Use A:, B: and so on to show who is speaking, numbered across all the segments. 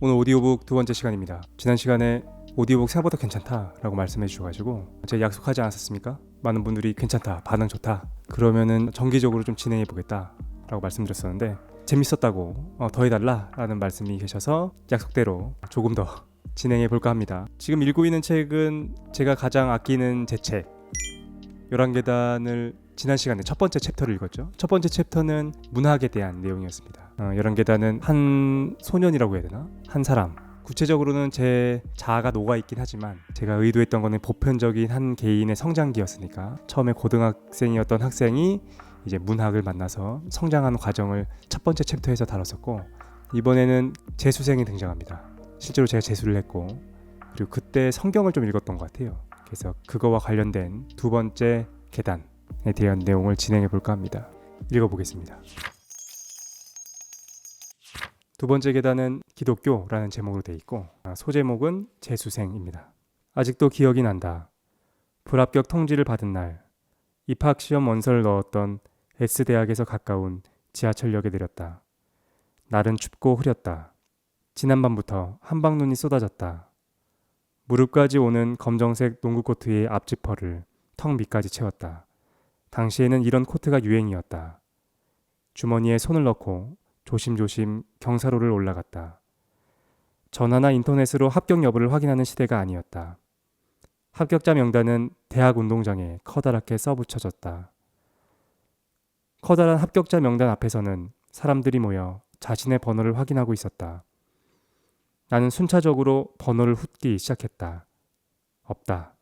A: 오늘 오디오북 두 번째 시간입니다. 지난 시간에 오디오북 생각보다 괜찮다 라고 말씀해 주셔가지고 제가 약속하지 않았었습니까? 많은 분들이 괜찮다, 반응 좋다, 그러면은 정기적으로 좀 진행해 보겠다 라고 말씀드렸었는데 재밌었다고 더 해달라 라는 말씀이 계셔서 약속대로 조금 더 진행해 볼까 합니다. 지금 읽고 있는 책은 제가 가장 아끼는 제 책 11계단을 지난 시간에 첫 번째 챕터를 읽었죠. 첫 번째 챕터는 문학에 대한 내용이었습니다. 11계단은 한 소년이라고 해야 되나? 한 사람, 구체적으로는 제 자아가 녹아있긴 하지만 제가 의도했던 거는 보편적인 한 개인의 성장기였으니까 처음에 고등학생이었던 학생이 이제 문학을 만나서 성장하는 과정을 첫 번째 챕터에서 다뤘었고, 이번에는 재수생이 등장합니다. 실제로 제가 재수를 했고, 그리고 그때 성경을 좀 읽었던 것 같아요. 그래서 그거와 관련된 두 번째 계단에 대한 내용을 진행해 볼까 합니다. 읽어보겠습니다. 두 번째 계단은 기독교라는 제목으로 되어 있고, 소제목은 재수생입니다. 아직도 기억이 난다. 불합격 통지를 받은 날, 입학시험 원서를 넣었던 S대학에서 가까운 지하철역에 내렸다. 날은 춥고 흐렸다. 지난밤부터 한방눈이 쏟아졌다. 무릎까지 오는 검정색 농구 코트의 앞지퍼를 턱 밑까지 채웠다. 당시에는 이런 코트가 유행이었다. 주머니에 손을 넣고 조심조심 경사로를 올라갔다. 전화나 인터넷으로 합격 여부를 확인하는 시대가 아니었다. 합격자 명단은 대학 운동장에 커다랗게 써붙여졌다. 커다란 합격자 명단 앞에서는 사람들이 모여 자신의 번호를 확인하고 있었다. 나는 순차적으로 번호를 훑기 시작했다. 없다.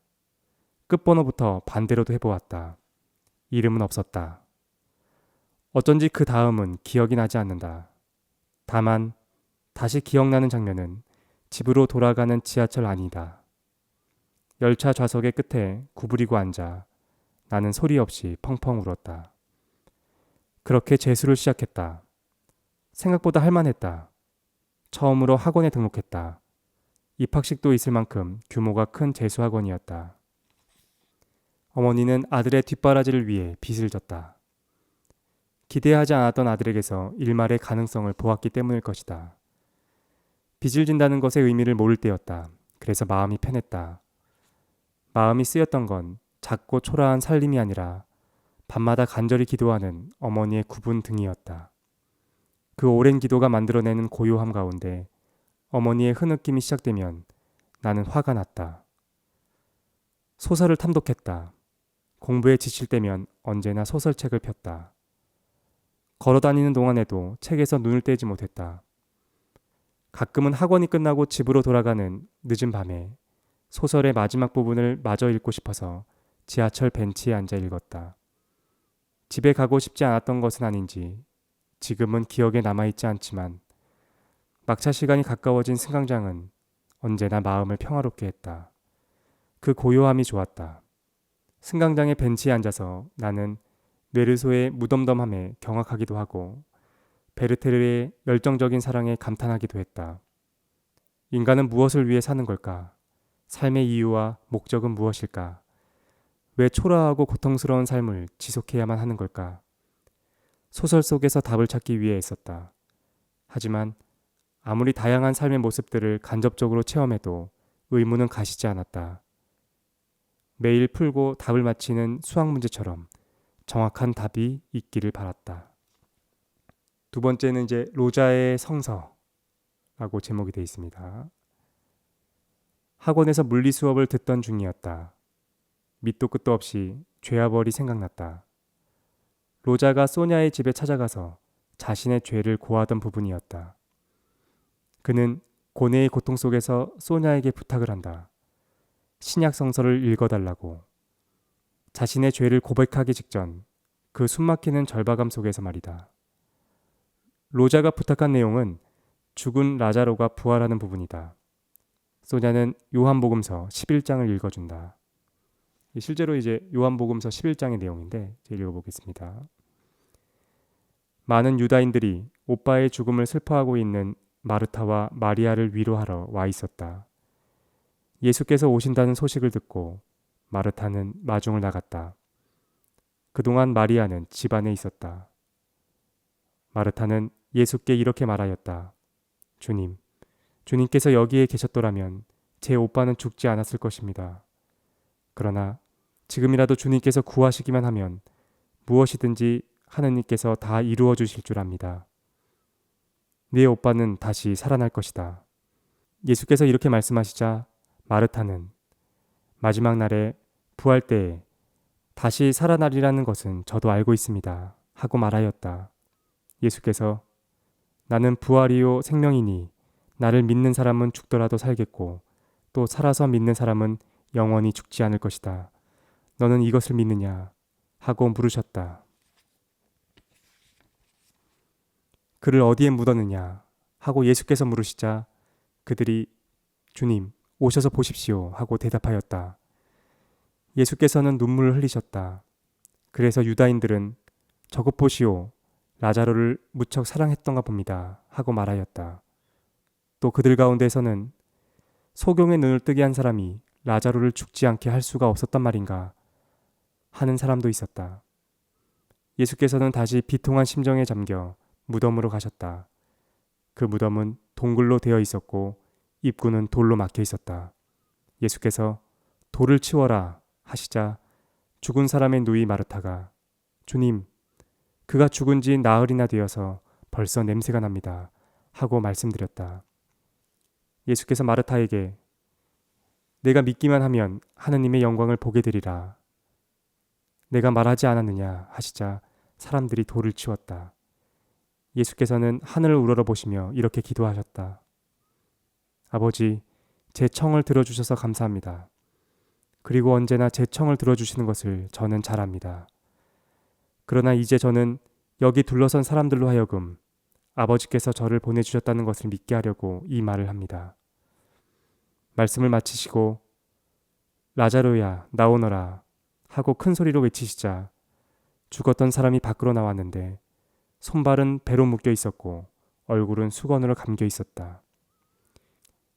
A: 끝번호부터 반대로도 해보았다. 이름은 없었다. 어쩐지 그 다음은 기억이 나지 않는다. 다만 다시 기억나는 장면은 집으로 돌아가는 지하철 안이다. 열차 좌석의 끝에 구부리고 앉아 나는 소리 없이 펑펑 울었다. 그렇게 재수를 시작했다. 생각보다 할만했다. 처음으로 학원에 등록했다. 입학식도 있을 만큼 규모가 큰 재수학원이었다. 어머니는 아들의 뒷바라지를 위해 빚을 졌다. 기대하지 않았던 아들에게서 일말의 가능성을 보았기 때문일 것이다. 빚을 진다는 것의 의미를 모를 때였다. 그래서 마음이 편했다. 마음이 쓰였던 건 작고 초라한 살림이 아니라 밤마다 간절히 기도하는 어머니의 굽은 등이었다. 그 오랜 기도가 만들어내는 고요함 가운데 어머니의 흐느낌이 시작되면 나는 화가 났다. 소설을 탐독했다. 공부에 지칠 때면 언제나 소설책을 폈다. 걸어다니는 동안에도 책에서 눈을 떼지 못했다. 가끔은 학원이 끝나고 집으로 돌아가는 늦은 밤에 소설의 마지막 부분을 마저 읽고 싶어서 지하철 벤치에 앉아 읽었다. 집에 가고 싶지 않았던 것은 아닌지 지금은 기억에 남아있지 않지만 막차 시간이 가까워진 승강장은 언제나 마음을 평화롭게 했다. 그 고요함이 좋았다. 승강장의 벤치에 앉아서 나는 뇌르소의 무덤덤함에 경악하기도 하고 베르테르의 열정적인 사랑에 감탄하기도 했다. 인간은 무엇을 위해 사는 걸까? 삶의 이유와 목적은 무엇일까? 왜 초라하고 고통스러운 삶을 지속해야만 하는 걸까? 소설 속에서 답을 찾기 위해 애썼다. 하지만 아무리 다양한 삶의 모습들을 간접적으로 체험해도 의문은 가시지 않았다. 매일 풀고 답을 맞히는 수학 문제처럼 정확한 답이 있기를 바랐다. 두 번째는 이제 로자의 성서라고 제목이 되어 있습니다. 학원에서 물리 수업을 듣던 중이었다. 밑도 끝도 없이 죄와벌이 생각났다. 로자가 소냐의 집에 찾아가서 자신의 죄를 고하던 부분이었다. 그는 고뇌의 고통 속에서 소냐에게 부탁을 한다. 신약 성서를 읽어달라고. 자신의 죄를 고백하기 직전 그 숨막히는 절박함 속에서 말이다. 로자가 부탁한 내용은 죽은 라자로가 부활하는 부분이다. 소냐는 요한복음서 11장을 읽어준다. 실제로 이제 요한복음서 11장의 내용인데 제가 읽어보겠습니다. 많은 유다인들이 오빠의 죽음을 슬퍼하고 있는 마르타와 마리아를 위로하러 와 있었다. 예수께서 오신다는 소식을 듣고 마르타는 마중을 나갔다. 그동안 마리아는 집 안에 있었다. 마르타는 예수께 이렇게 말하였다. 주님, 주님께서 여기에 계셨더라면 제 오빠는 죽지 않았을 것입니다. 그러나 지금이라도 주님께서 구하시기만 하면 무엇이든지 하느님께서 다 이루어 주실 줄 압니다. 네 오빠는 다시 살아날 것이다. 예수께서 이렇게 말씀하시자 마르타는 마지막 날에 부활 때에 다시 살아나리라는 것은 저도 알고 있습니다. 하고 말하였다. 예수께서 나는 부활이요 생명이니 나를 믿는 사람은 죽더라도 살겠고 또 살아서 믿는 사람은 영원히 죽지 않을 것이다. 너는 이것을 믿느냐? 하고 물으셨다. 그를 어디에 묻었느냐? 하고 예수께서 물으시자 그들이 주님 오셔서 보십시오 하고 대답하였다. 예수께서는 눈물을 흘리셨다. 그래서 유다인들은 저것 보시오 라자로를 무척 사랑했던가 봅니다 하고 말하였다. 또 그들 가운데서는 소경의 눈을 뜨게 한 사람이 라자로를 죽지 않게 할 수가 없었단 말인가 하는 사람도 있었다. 예수께서는 다시 비통한 심정에 잠겨 무덤으로 가셨다. 그 무덤은 동굴로 되어 있었고 입구는 돌로 막혀 있었다. 예수께서 돌을 치워라 하시자 죽은 사람의 누이 마르타가 주님, 그가 죽은 지 나흘이나 되어서 벌써 냄새가 납니다. 하고 말씀드렸다. 예수께서 마르타에게 내가 믿기만 하면 하느님의 영광을 보게 되리라. 내가 말하지 않았느냐 하시자 사람들이 돌을 치웠다. 예수께서는 하늘을 우러러보시며 이렇게 기도하셨다. 아버지, 제 청을 들어주셔서 감사합니다. 그리고 언제나 제 청을 들어주시는 것을 저는 잘 압니다. 그러나 이제 저는 여기 둘러선 사람들로 하여금 아버지께서 저를 보내주셨다는 것을 믿게 하려고 이 말을 합니다. 말씀을 마치시고 라자로야 나오너라 하고 큰 소리로 외치시자 죽었던 사람이 밖으로 나왔는데 손발은 배로 묶여 있었고 얼굴은 수건으로 감겨 있었다.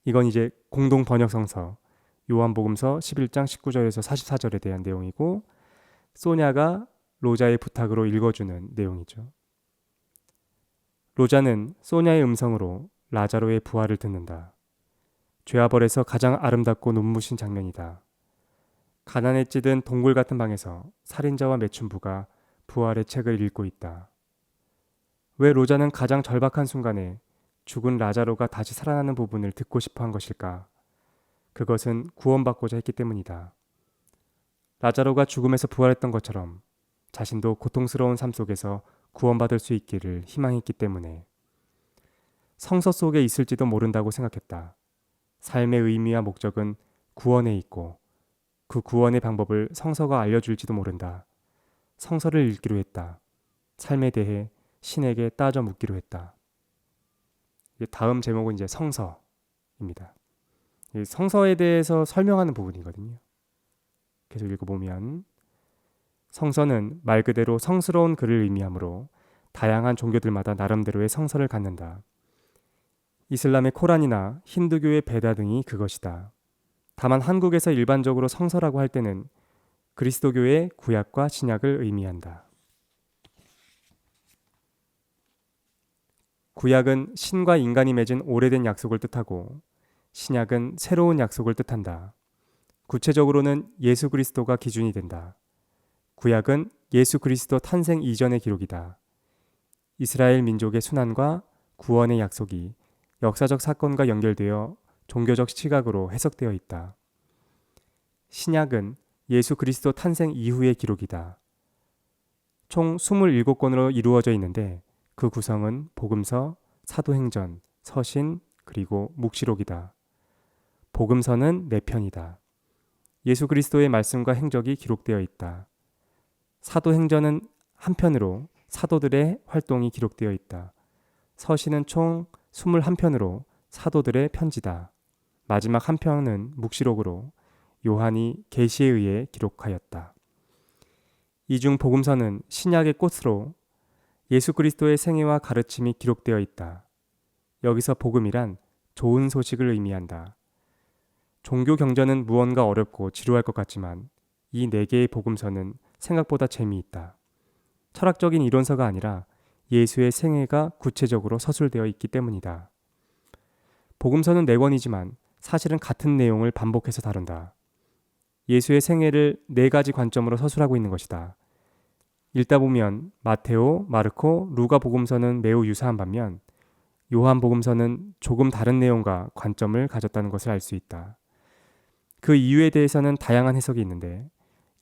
A: 이건 이제 공동 번역성서 요한복음서 11장 19절에서 44절에 대한 내용이고 소냐가 로자의 부탁으로 읽어주는 내용이죠. 로자는 소냐의 음성으로 라자로의 부활을 듣는다. 죄와벌에서 가장 아름답고 눈부신 장면이다. 가난에 찌든 동굴 같은 방에서 살인자와 매춘부가 부활의 책을 읽고 있다. 왜 로자는 가장 절박한 순간에 죽은 라자로가 다시 살아나는 부분을 듣고 싶어 한 것일까? 그것은 구원받고자 했기 때문이다. 라자로가 죽음에서 부활했던 것처럼 자신도 고통스러운 삶 속에서 구원받을 수 있기를 희망했기 때문에 성서 속에 있을지도 모른다고 생각했다. 삶의 의미와 목적은 구원에 있고 그 구원의 방법을 성서가 알려줄지도 모른다. 성서를 읽기로 했다. 삶에 대해 신에게 따져 묻기로 했다. 다음 제목은 이제 성서입니다. 성서에 대해서 설명하는 부분이거든요. 계속 읽어보면 성서는 말 그대로 성스러운 글을 의미하므로 다양한 종교들마다 나름대로의 성서를 갖는다. 이슬람의 코란이나 힌두교의 베다 등이 그것이다. 다만 한국에서 일반적으로 성서라고 할 때는 그리스도교의 구약과 신약을 의미한다. 구약은 신과 인간이 맺은 오래된 약속을 뜻하고 신약은 새로운 약속을 뜻한다. 구체적으로는 예수 그리스도가 기준이 된다. 구약은 예수 그리스도 탄생 이전의 기록이다. 이스라엘 민족의 순환과 구원의 약속이 역사적 사건과 연결되어 종교적 시각으로 해석되어 있다. 신약은 예수 그리스도 탄생 이후의 기록이다. 총 27권으로 이루어져 있는데 그 구성은 복음서, 사도행전, 서신, 그리고 묵시록이다. 복음서는 4편이다. 예수 그리스도의 말씀과 행적이 기록되어 있다. 사도행전은 한 편으로 사도들의 활동이 기록되어 있다. 서신은 총 21편으로 사도들의 편지다. 마지막 한 편은 묵시록으로 요한이 계시에 의해 기록하였다. 이 중 복음서는 신약의 꽃으로 예수 그리스도의 생애와 가르침이 기록되어 있다. 여기서 복음이란 좋은 소식을 의미한다. 종교 경전은 무언가 어렵고 지루할 것 같지만 이 4개의 복음서는 생각보다 재미있다. 철학적인 이론서가 아니라 예수의 생애가 구체적으로 서술되어 있기 때문이다. 복음서는 4권이지만 사실은 같은 내용을 반복해서 다룬다. 예수의 생애를 4가지 관점으로 서술하고 있는 것이다. 읽다 보면 마테오, 마르코, 루가 복음서는 매우 유사한 반면 요한 복음서는 조금 다른 내용과 관점을 가졌다는 것을 알 수 있다. 그 이유에 대해서는 다양한 해석이 있는데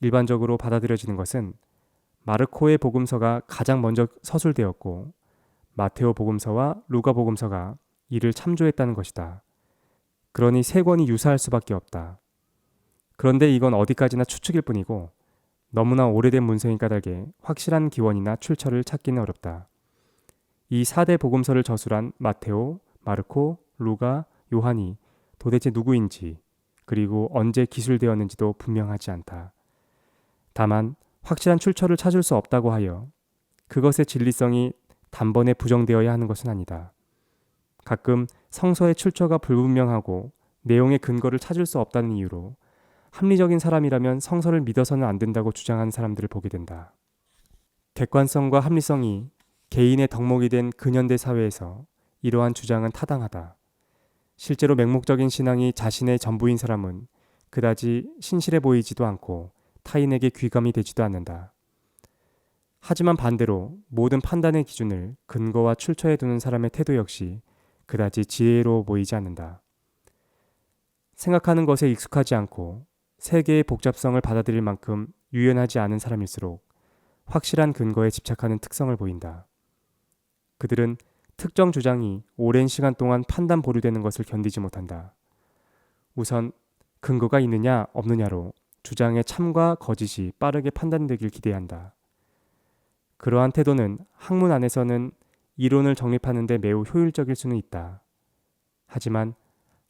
A: 일반적으로 받아들여지는 것은 마르코의 복음서가 가장 먼저 서술되었고 마테오 복음서와 루가 복음서가 이를 참조했다는 것이다. 그러니 3권이 유사할 수밖에 없다. 그런데 이건 어디까지나 추측일 뿐이고 너무나 오래된 문서인 까닭에 확실한 기원이나 출처를 찾기는 어렵다. 이 4대 복음서를 저술한 마테오, 마르코, 루가, 요한이 도대체 누구인지 그리고 언제 기술되었는지도 분명하지 않다. 다만 확실한 출처를 찾을 수 없다고 하여 그것의 진리성이 단번에 부정되어야 하는 것은 아니다. 가끔 성서의 출처가 불분명하고 내용의 근거를 찾을 수 없다는 이유로 합리적인 사람이라면 성서를 믿어서는 안 된다고 주장하는 사람들을 보게 된다. 객관성과 합리성이 개인의 덕목이 된 근현대 사회에서 이러한 주장은 타당하다. 실제로 맹목적인 신앙이 자신의 전부인 사람은 그다지 신실해 보이지도 않고 타인에게 귀감이 되지도 않는다. 하지만 반대로 모든 판단의 기준을 근거와 출처에 두는 사람의 태도 역시 그다지 지혜로워 보이지 않는다. 생각하는 것에 익숙하지 않고 세계의 복잡성을 받아들일 만큼 유연하지 않은 사람일수록 확실한 근거에 집착하는 특성을 보인다. 그들은 특정 주장이 오랜 시간 동안 판단 보류되는 것을 견디지 못한다. 우선 근거가 있느냐 없느냐로 주장의 참과 거짓이 빠르게 판단되길 기대한다. 그러한 태도는 학문 안에서는 이론을 정립하는 데 매우 효율적일 수는 있다. 하지만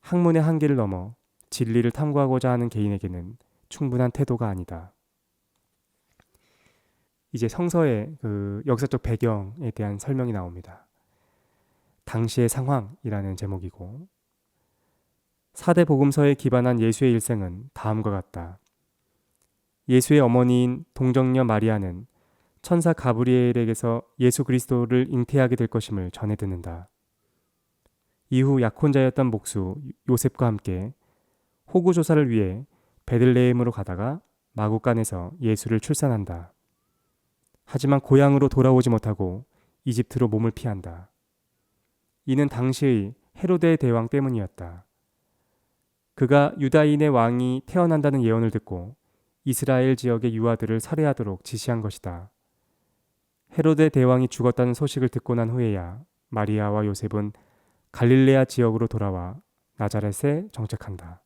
A: 학문의 한계를 넘어 진리를 탐구하고자 하는 개인에게는 충분한 태도가 아니다. 이제 성서의 그 역사적 배경에 대한 설명이 나옵니다. 당시의 상황이라는 제목이고 4대 복음서에 기반한 예수의 일생은 다음과 같다. 예수의 어머니인 동정녀 마리아는 천사 가브리엘에게서 예수 그리스도를 잉태하게 될 것임을 전해 듣는다. 이후 약혼자였던 목수 요셉과 함께 호구 조사를 위해 베들레헴으로 가다가 마구간에서 예수를 출산한다. 하지만 고향으로 돌아오지 못하고 이집트로 몸을 피한다. 이는 당시의 헤로데 대왕 때문이었다. 그가 유다인의 왕이 태어난다는 예언을 듣고 이스라엘 지역의 유아들을 살해하도록 지시한 것이다. 헤로데 대왕이 죽었다는 소식을 듣고 난 후에야 마리아와 요셉은 갈릴레아 지역으로 돌아와 나자렛에 정착한다.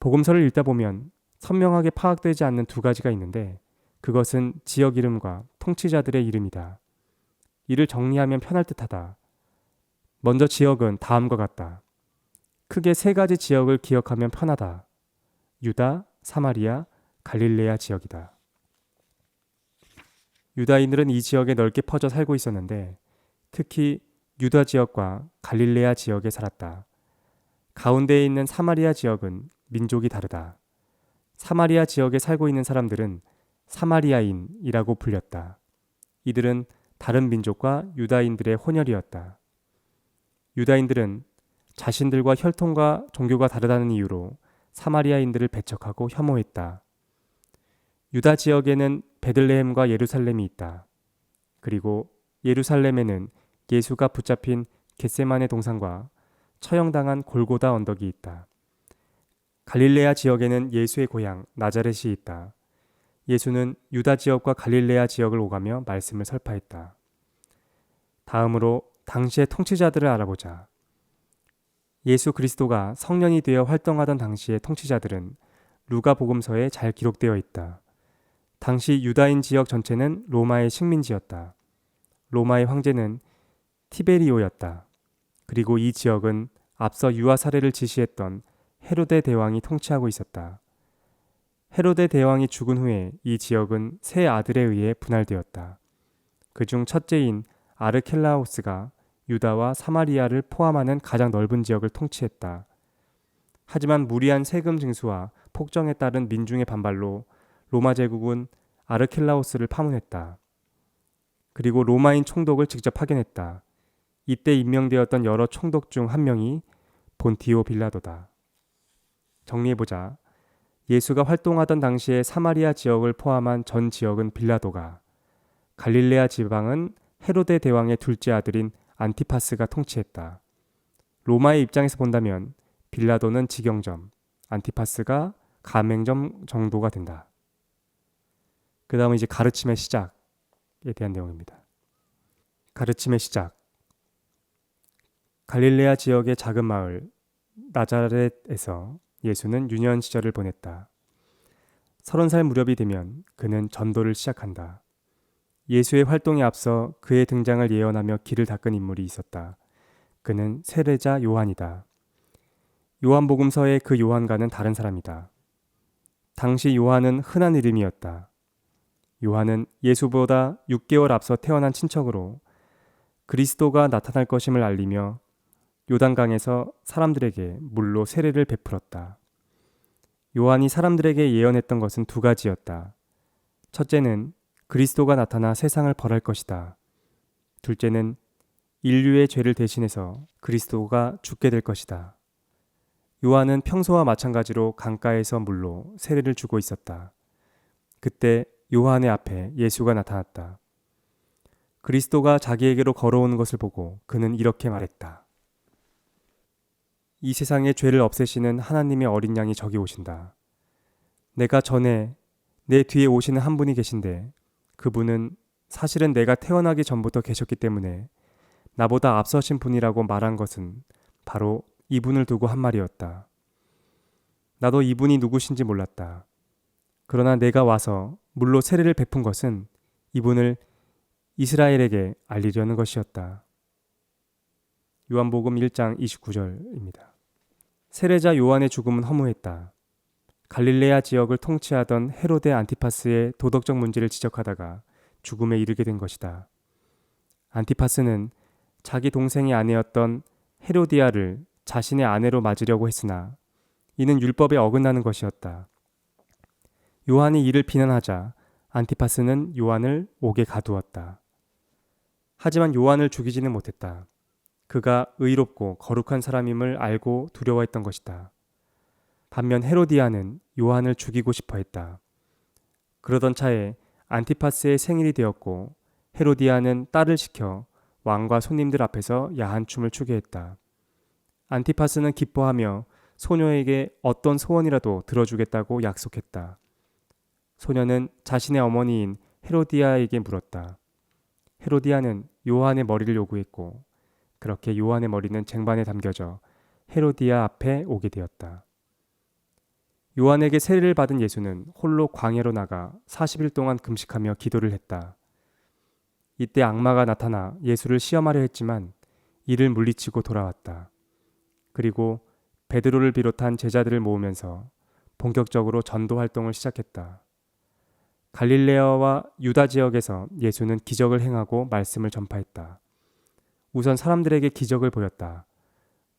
A: 복음서를 읽다 보면 선명하게 파악되지 않는 2가지가 있는데 그것은 지역 이름과 통치자들의 이름이다. 이를 정리하면 편할 듯하다. 먼저 지역은 다음과 같다. 크게 3가지 지역을 기억하면 편하다. 유다, 사마리아, 갈릴레아 지역이다. 유다인들은 이 지역에 넓게 퍼져 살고 있었는데 특히 유다 지역과 갈릴레아 지역에 살았다. 가운데에 있는 사마리아 지역은 민족이 다르다. 사마리아 지역에 살고 있는 사람들은 사마리아인이라고 불렸다. 이들은 다른 민족과 유다인들의 혼혈이었다. 유다인들은 자신들과 혈통과 종교가 다르다는 이유로 사마리아인들을 배척하고 혐오했다. 유다 지역에는 베들레헴과 예루살렘이 있다. 그리고 예루살렘에는 예수가 붙잡힌 겟세마네 동산과 처형당한 골고다 언덕이 있다. 갈릴레아 지역에는 예수의 고향 나자렛이 있다. 예수는 유다 지역과 갈릴레아 지역을 오가며 말씀을 설파했다. 다음으로 당시의 통치자들을 알아보자. 예수 그리스도가 성년이 되어 활동하던 당시의 통치자들은 루가 복음서에 잘 기록되어 있다. 당시 유다인 지역 전체는 로마의 식민지였다. 로마의 황제는 티베리오였다. 그리고 이 지역은 앞서 유아 살해를 지시했던 헤로데 대왕이 통치하고 있었다. 헤로데 대왕이 죽은 후에 이 지역은 세 아들에 의해 분할되었다. 그중 첫째인 아르켈라오스가 유다와 사마리아를 포함하는 가장 넓은 지역을 통치했다. 하지만 무리한 세금 징수와 폭정에 따른 민중의 반발로 로마 제국은 아르켈라오스를 파문했다. 그리고 로마인 총독을 직접 파견했다. 이때 임명되었던 여러 총독 중 한 명이 본티오 빌라도다. 정리해보자. 예수가 활동하던 당시에 사마리아 지역을 포함한 전 지역은 빌라도가, 갈릴레아 지방은 헤로데 대왕의 둘째 아들인 안티파스가 통치했다. 로마의 입장에서 본다면 빌라도는 직영점, 안티파스가 가맹점 정도가 된다. 그 다음은 이제 가르침의 시작에 대한 내용입니다. 가르침의 시작. 갈릴레아 지역의 작은 마을 나자렛에서 예수는 유년 시절을 보냈다. 30살 무렵이 되면 그는 전도를 시작한다. 예수의 활동에 앞서 그의 등장을 예언하며 길을 닦은 인물이 있었다. 그는 세례자 요한이다. 요한복음서의 그 요한과는 다른 사람이다. 당시 요한은 흔한 이름이었다. 요한은 예수보다 6개월 앞서 태어난 친척으로 그리스도가 나타날 것임을 알리며 요단강에서 사람들에게 물로 세례를 베풀었다. 요한이 사람들에게 예언했던 것은 두 가지였다. 첫째는 그리스도가 나타나 세상을 벌할 것이다. 둘째는 인류의 죄를 대신해서 그리스도가 죽게 될 것이다. 요한은 평소와 마찬가지로 강가에서 물로 세례를 주고 있었다. 그때 요한의 앞에 예수가 나타났다. 그리스도가 자기에게로 걸어오는 것을 보고 그는 이렇게 말했다. 이 세상의 죄를 없애시는 하나님의 어린 양이 저기 오신다. 내가 전에 내 뒤에 오시는 한 분이 계신데 그분은 사실은 내가 태어나기 전부터 계셨기 때문에 나보다 앞서신 분이라고 말한 것은 바로 이분을 두고 한 말이었다. 나도 이분이 누구신지 몰랐다. 그러나 내가 와서 물로 세례를 베푼 것은 이분을 이스라엘에게 알리려는 것이었다. 요한복음 1장 29절입니다. 세례자 요한의 죽음은 허무했다. 갈릴레아 지역을 통치하던 헤로데 안티파스의 도덕적 문제를 지적하다가 죽음에 이르게 된 것이다. 안티파스는 자기 동생의 아내였던 헤로디아를 자신의 아내로 맞으려고 했으나 이는 율법에 어긋나는 것이었다. 요한이 이를 비난하자 안티파스는 요한을 옥에 가두었다. 하지만 요한을 죽이지는 못했다. 그가 의롭고 거룩한 사람임을 알고 두려워했던 것이다. 반면 헤로디아는 요한을 죽이고 싶어 했다. 그러던 차에 안티파스의 생일이 되었고 헤로디아는 딸을 시켜 왕과 손님들 앞에서 야한 춤을 추게 했다. 안티파스는 기뻐하며 소녀에게 어떤 소원이라도 들어주겠다고 약속했다. 소녀는 자신의 어머니인 헤로디아에게 물었다. 헤로디아는 요한의 머리를 요구했고 그렇게 요한의 머리는 쟁반에 담겨져 헤로디아 앞에 오게 되었다. 요한에게 세례를 받은 예수는 홀로 광야로 나가 40일 동안 금식하며 기도를 했다. 이때 악마가 나타나 예수를 시험하려 했지만 이를 물리치고 돌아왔다. 그리고 베드로를 비롯한 제자들을 모으면서 본격적으로 전도 활동을 시작했다. 갈릴레아와 유다 지역에서 예수는 기적을 행하고 말씀을 전파했다. 우선 사람들에게 기적을 보였다.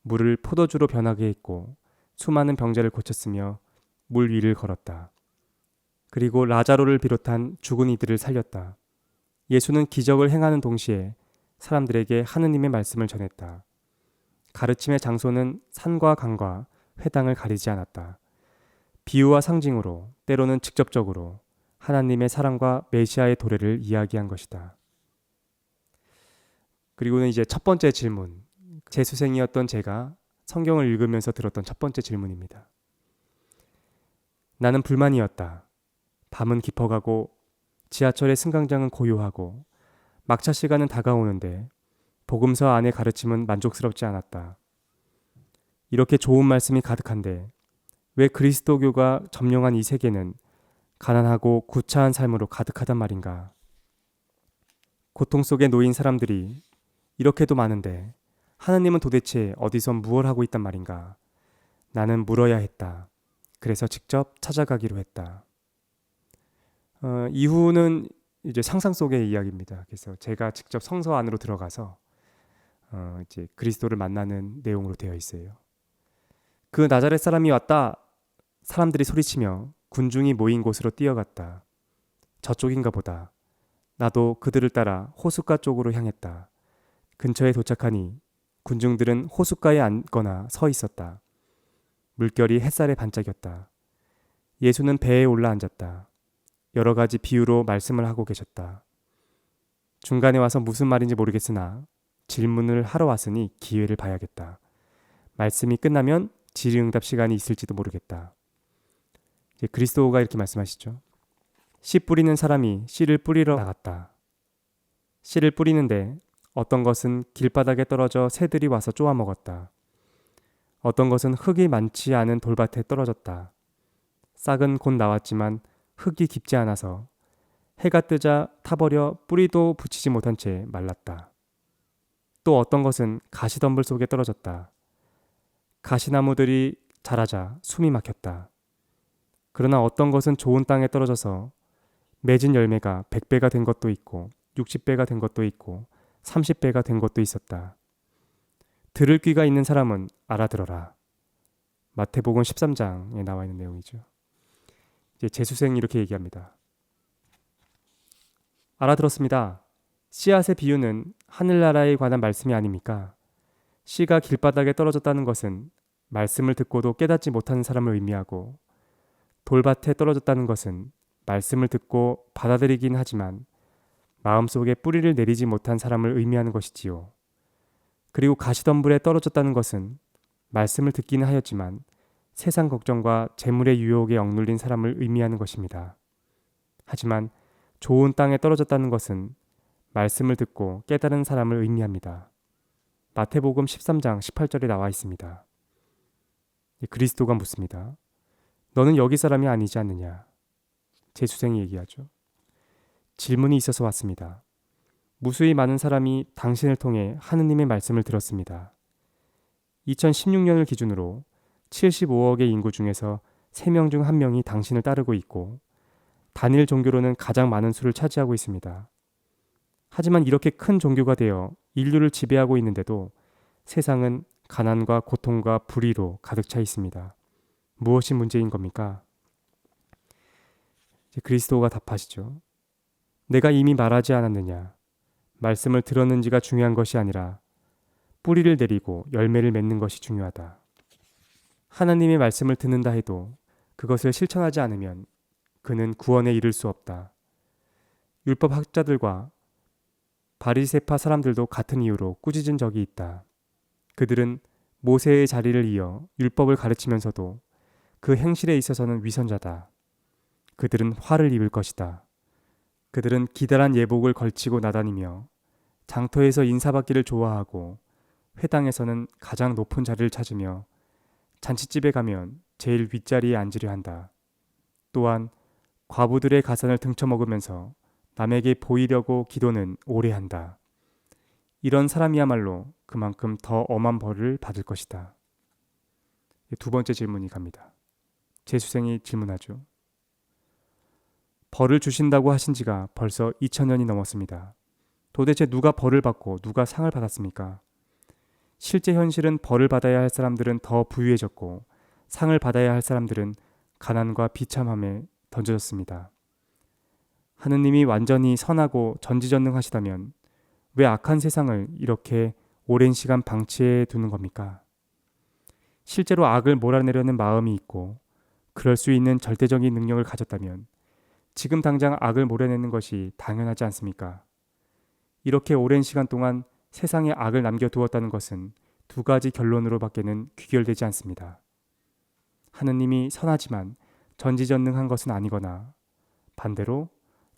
A: 물을 포도주로 변하게 했고 수많은 병자를 고쳤으며 물 위를 걸었다. 그리고 라자로를 비롯한 죽은 이들을 살렸다. 예수는 기적을 행하는 동시에 사람들에게 하느님의 말씀을 전했다. 가르침의 장소는 산과 강과 회당을 가리지 않았다. 비유와 상징으로 때로는 직접적으로 하나님의 사랑과 메시아의 도래를 이야기한 것이다. 그리고는 이제 첫 번째 질문, 재수생이었던 제가 성경을 읽으면서 들었던 첫 번째 질문입니다. 나는 불만이었다. 밤은 깊어가고 지하철의 승강장은 고요하고 막차 시간은 다가오는데 복음서 안의 가르침은 만족스럽지 않았다. 이렇게 좋은 말씀이 가득한데 왜 그리스도교가 점령한 이 세계는 가난하고 구차한 삶으로 가득하단 말인가? 고통 속에 놓인 사람들이 이렇게도 많은데 하나님은 도대체 어디서 무엇을 하고 있단 말인가? 나는 물어야 했다. 그래서 직접 찾아가기로 했다. 이후는 이제 상상 속의 이야기입니다. 그래서 제가 직접 성서 안으로 들어가서 이제 그리스도를 만나는 내용으로 되어 있어요. 그 나자렛 사람이 왔다. 사람들이 소리치며 군중이 모인 곳으로 뛰어갔다. 저쪽인가 보다. 나도 그들을 따라 호숫가 쪽으로 향했다. 근처에 도착하니 군중들은 호숫가에 앉거나 서 있었다. 물결이 햇살에 반짝였다. 예수는 배에 올라 앉았다. 여러 가지 비유로 말씀을 하고 계셨다. 중간에 와서 무슨 말인지 모르겠으나 질문을 하러 왔으니 기회를 봐야겠다. 말씀이 끝나면 질의응답 시간이 있을지도 모르겠다. 이제 그리스도가 이렇게 말씀하시죠. 씨 뿌리는 사람이 씨를 뿌리러 나갔다. 씨를 뿌리는데 어떤 것은 길바닥에 떨어져 새들이 와서 쪼아 먹었다. 어떤 것은 흙이 많지 않은 돌밭에 떨어졌다. 싹은 곧 나왔지만 흙이 깊지 않아서 해가 뜨자 타버려 뿌리도 붙이지 못한 채 말랐다. 또 어떤 것은 가시덤불 속에 떨어졌다. 가시나무들이 자라자 숨이 막혔다. 그러나 어떤 것은 좋은 땅에 떨어져서 맺은 열매가 100배가 된 것도 있고 60배가 된 것도 있고 30배가 된 것도 있었다. 들을 귀가 있는 사람은 알아들어라. 마태복음 13장에 나와 있는 내용이죠. 이제 재수생이 이렇게 얘기합니다. 알아들었습니다. 씨앗의 비유는 하늘나라에 관한 말씀이 아닙니까? 씨가 길바닥에 떨어졌다는 것은 말씀을 듣고도 깨닫지 못하는 사람을 의미하고, 돌밭에 떨어졌다는 것은 말씀을 듣고 받아들이긴 하지만 마음속에 뿌리를 내리지 못한 사람을 의미하는 것이지요. 그리고 가시덤불에 떨어졌다는 것은 말씀을 듣기는 하였지만 세상 걱정과 재물의 유혹에 억눌린 사람을 의미하는 것입니다. 하지만 좋은 땅에 떨어졌다는 것은 말씀을 듣고 깨달은 사람을 의미합니다. 마태복음 13장 18절에 나와 있습니다. 그리스도가 묻습니다. 너는 여기 사람이 아니지 않느냐? 재수생이 얘기하죠. 질문이 있어서 왔습니다. 무수히 많은 사람이 당신을 통해 하느님의 말씀을 들었습니다. 2016년을 기준으로 75억의 인구 중에서 3명 중 1명이 당신을 따르고 있고 단일 종교로는 가장 많은 수를 차지하고 있습니다. 하지만 이렇게 큰 종교가 되어 인류를 지배하고 있는데도 세상은 가난과 고통과 불의로 가득 차 있습니다. 무엇이 문제인 겁니까? 그리스도가 답하시죠. 내가 이미 말하지 않았느냐? 말씀을 들었는지가 중요한 것이 아니라 뿌리를 내리고 열매를 맺는 것이 중요하다. 하나님의 말씀을 듣는다 해도 그것을 실천하지 않으면 그는 구원에 이를 수 없다. 율법 학자들과 바리새파 사람들도 같은 이유로 꾸짖은 적이 있다. 그들은 모세의 자리를 이어 율법을 가르치면서도 그 행실에 있어서는 위선자다. 그들은 화를 입을 것이다. 그들은 기다란 예복을 걸치고 나다니며 장터에서 인사받기를 좋아하고 회당에서는 가장 높은 자리를 찾으며 잔치집에 가면 제일 윗자리에 앉으려 한다. 또한 과부들의 가산을 등쳐먹으면서 남에게 보이려고 기도는 오래 한다. 이런 사람이야말로 그만큼 더 엄한 벌을 받을 것이다. 두 번째 질문이 갑니다. 재수생이 질문하죠. 벌을 주신다고 하신 지가 벌써 2000년이 넘었습니다. 도대체 누가 벌을 받고 누가 상을 받았습니까? 실제 현실은 벌을 받아야 할 사람들은 더 부유해졌고 상을 받아야 할 사람들은 가난과 비참함에 던져졌습니다. 하느님이 완전히 선하고 전지전능하시다면 왜 악한 세상을 이렇게 오랜 시간 방치해 두는 겁니까? 실제로 악을 몰아내려는 마음이 있고 그럴 수 있는 절대적인 능력을 가졌다면 지금 당장 악을 몰아내는 것이 당연하지 않습니까? 이렇게 오랜 시간 동안 세상에 악을 남겨두었다는 것은 두 가지 결론으로밖에는 귀결되지 않습니다. 하느님이 선하지만 전지전능한 것은 아니거나 반대로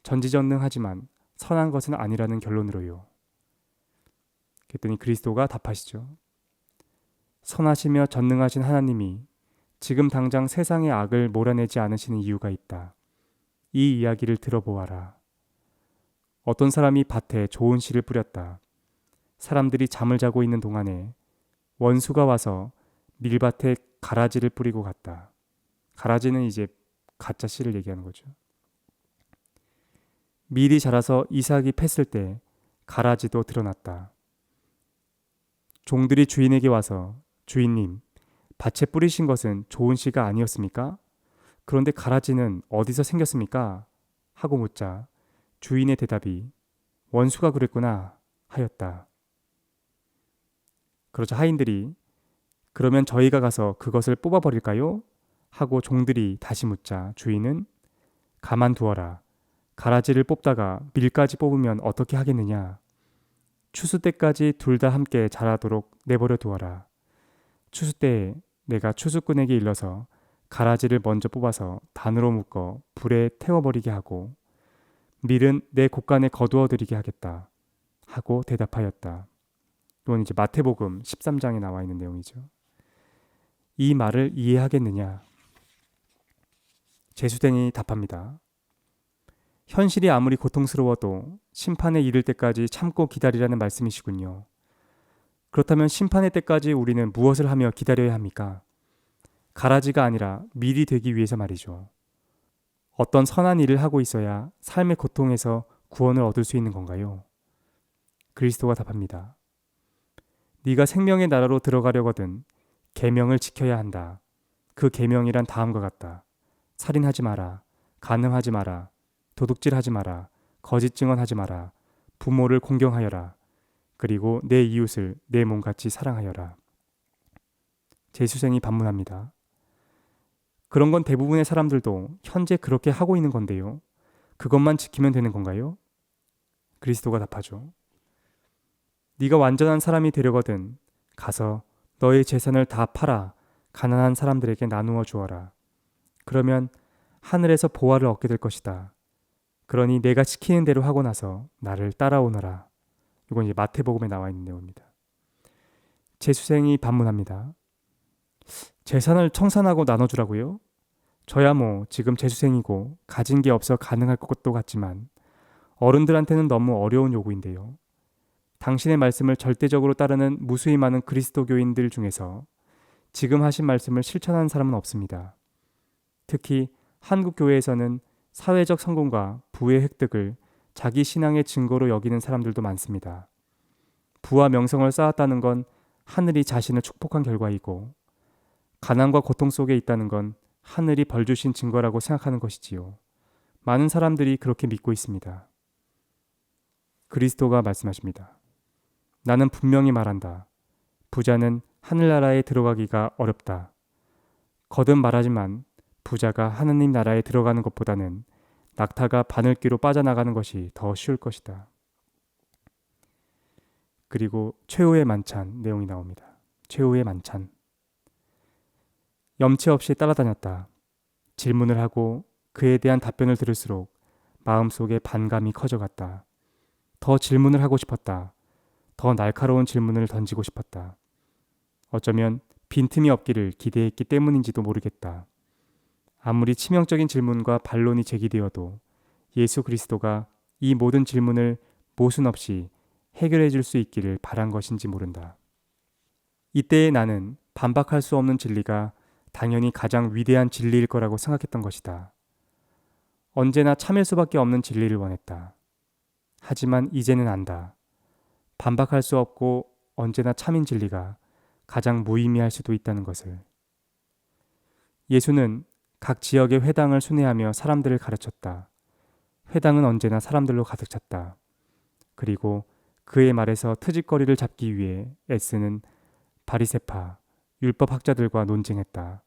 A: 전지전능하지만 선한 것은 아니라는 결론으로요. 그랬더니 그리스도가 답하시죠. 선하시며 전능하신 하나님이 지금 당장 세상의 악을 몰아내지 않으시는 이유가 있다. 이 이야기를 들어보아라. 어떤 사람이 밭에 좋은 씨를 뿌렸다. 사람들이 잠을 자고 있는 동안에 원수가 와서 밀밭에 가라지를 뿌리고 갔다. 가라지는 이제 가짜 씨를 얘기하는 거죠. 밀이 자라서 이삭이 팼을 때 가라지도 드러났다. 종들이 주인에게 와서 주인님, 밭에 뿌리신 것은 좋은 씨가 아니었습니까? 그런데 가라지는 어디서 생겼습니까? 하고 묻자 주인의 대답이 원수가 그랬구나 하였다. 그러자 하인들이 그러면 저희가 가서 그것을 뽑아버릴까요? 하고 종들이 다시 묻자 주인은 가만두어라. 가라지를 뽑다가 밀까지 뽑으면 어떻게 하겠느냐? 추수 때까지 둘 다 함께 자라도록 내버려 두어라. 추수 때에 내가 추수꾼에게 일러서 가라지를 먼저 뽑아서 단으로 묶어 불에 태워버리게 하고 밀은 내 곳간에 거두어 들이게 하겠다. 하고 대답하였다. 이건 이제 마태복음 13장에 나와 있는 내용이죠. 이 말을 이해하겠느냐? 제수생이 답합니다. 현실이 아무리 고통스러워도 심판에 이를 때까지 참고 기다리라는 말씀이시군요. 그렇다면 심판의 때까지 우리는 무엇을 하며 기다려야 합니까? 가라지가 아니라 밀이 되기 위해서 말이죠. 어떤 선한 일을 하고 있어야 삶의 고통에서 구원을 얻을 수 있는 건가요? 그리스도가 답합니다. 네가 생명의 나라로 들어가려거든 계명을 지켜야 한다. 그 계명이란 다음과 같다. 살인하지 마라. 간음하지 마라. 도둑질하지 마라. 거짓 증언하지 마라. 부모를 공경하여라. 그리고 내 이웃을 내 몸같이 사랑하여라. 제수생이 반문합니다. 그런 건 대부분의 사람들도 현재 그렇게 하고 있는 건데요. 그것만 지키면 되는 건가요? 그리스도가 답하죠. 네가 완전한 사람이 되려거든 가서 너의 재산을 다 팔아 가난한 사람들에게 나누어 주어라. 그러면 하늘에서 보화를 얻게 될 것이다. 그러니 내가 시키는 대로 하고 나서 나를 따라오너라. 이건 이제 마태복음에 나와 있는 내용입니다. 제수생이 반문합니다. 재산을 청산하고 나눠주라고요? 저야 뭐 지금 제수생이고 가진 게 없어 가능할 것도 같지만 어른들한테는 너무 어려운 요구인데요. 당신의 말씀을 절대적으로 따르는 무수히 많은 그리스도교인들 중에서 지금 하신 말씀을 실천하는 사람은 없습니다. 특히 한국 교회에서는 사회적 성공과 부의 획득을 자기 신앙의 증거로 여기는 사람들도 많습니다. 부와 명성을 쌓았다는 건 하늘이 자신을 축복한 결과이고 가난과 고통 속에 있다는 건 하늘이 벌 주신 증거라고 생각하는 것이지요. 많은 사람들이 그렇게 믿고 있습니다. 그리스도가 말씀하십니다. 나는 분명히 말한다. 부자는 하늘나라에 들어가기가 어렵다. 거듭 말하지만 부자가 하느님 나라에 들어가는 것보다는 낙타가 바늘귀로 빠져나가는 것이 더 쉬울 것이다. 그리고 최후의 만찬 내용이 나옵니다. 최후의 만찬. 염치 없이 따라다녔다. 질문을 하고 그에 대한 답변을 들을수록 마음속에 반감이 커져갔다. 더 질문을 하고 싶었다. 더 날카로운 질문을 던지고 싶었다. 어쩌면 빈틈이 없기를 기대했기 때문인지도 모르겠다. 아무리 치명적인 질문과 반론이 제기되어도 예수 그리스도가 이 모든 질문을 모순 없이 해결해 줄 수 있기를 바란 것인지 모른다. 이때의 나는 반박할 수 없는 진리가 당연히 가장 위대한 진리일 거라고 생각했던 것이다. 언제나 참을 수밖에 없는 진리를 원했다. 하지만 이제는 안다. 반박할 수 없고 언제나 참인 진리가 가장 무의미할 수도 있다는 것을. 예수는 각 지역의 회당을 순회하며 사람들을 가르쳤다. 회당은 언제나 사람들로 가득 찼다. 그리고 그의 말에서 트집거리를 잡기 위해 애쓰는 바리새파, 율법학자들과 논쟁했다.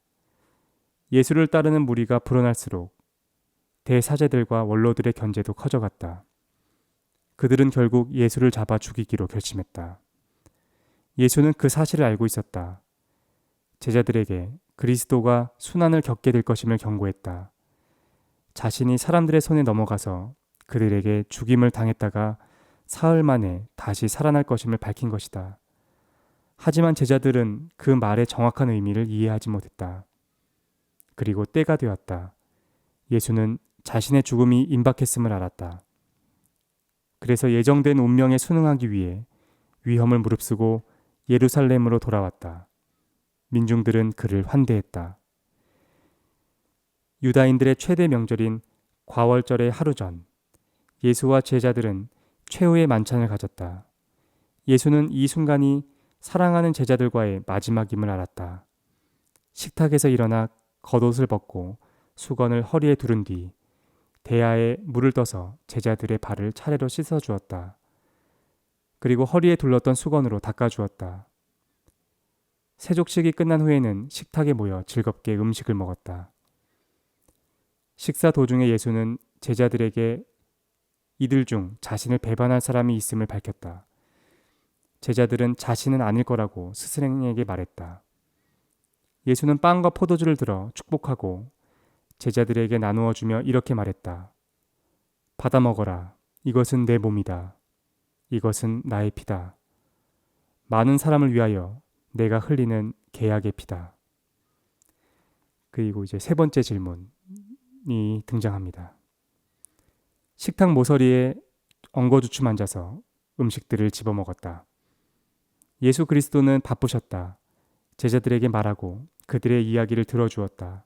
A: 예수를 따르는 무리가 불어날수록 대사제들과 원로들의 견제도 커져갔다. 그들은 결국 예수를 잡아 죽이기로 결심했다. 예수는 그 사실을 알고 있었다. 제자들에게 그리스도가 순환을 겪게 될 것임을 경고했다. 자신이 사람들의 손에 넘어가서 그들에게 죽임을 당했다가 사흘 만에 다시 살아날 것임을 밝힌 것이다. 하지만 제자들은 그 말의 정확한 의미를 이해하지 못했다. 그리고 때가 되었다. 예수는 자신의 죽음이 임박했음을 알았다. 그래서 예정된 운명에 순응하기 위해 위험을 무릅쓰고 예루살렘으로 돌아왔다. 민중들은 그를 환대했다. 유다인들의 최대 명절인 과월절의 하루 전, 예수와 제자들은 최후의 만찬을 가졌다. 예수는 이 순간이 사랑하는 제자들과의 마지막임을 알았다. 식탁에서 일어나 겉옷을 벗고 수건을 허리에 두른 뒤 대야에 물을 떠서 제자들의 발을 차례로 씻어 주었다. 그리고 허리에 둘렀던 수건으로 닦아 주었다. 세족식이 끝난 후에는 식탁에 모여 즐겁게 음식을 먹었다. 식사 도중에 예수는 제자들에게 이들 중 자신을 배반할 사람이 있음을 밝혔다. 제자들은 자신은 아닐 거라고 스승에게 말했다. 예수는 빵과 포도주를 들어 축복하고 제자들에게 나누어 주며 이렇게 말했다. 받아 먹어라. 이것은 내 몸이다. 이것은 나의 피다. 많은 사람을 위하여 내가 흘리는 계약의 피다. 그리고 이제 세 번째 질문이 등장합니다. 식탁 모서리에 엉거주춤 앉아서 음식들을 집어먹었다. 예수 그리스도는 바쁘셨다. 제자들에게 말하고 그들의 이야기를 들어주었다.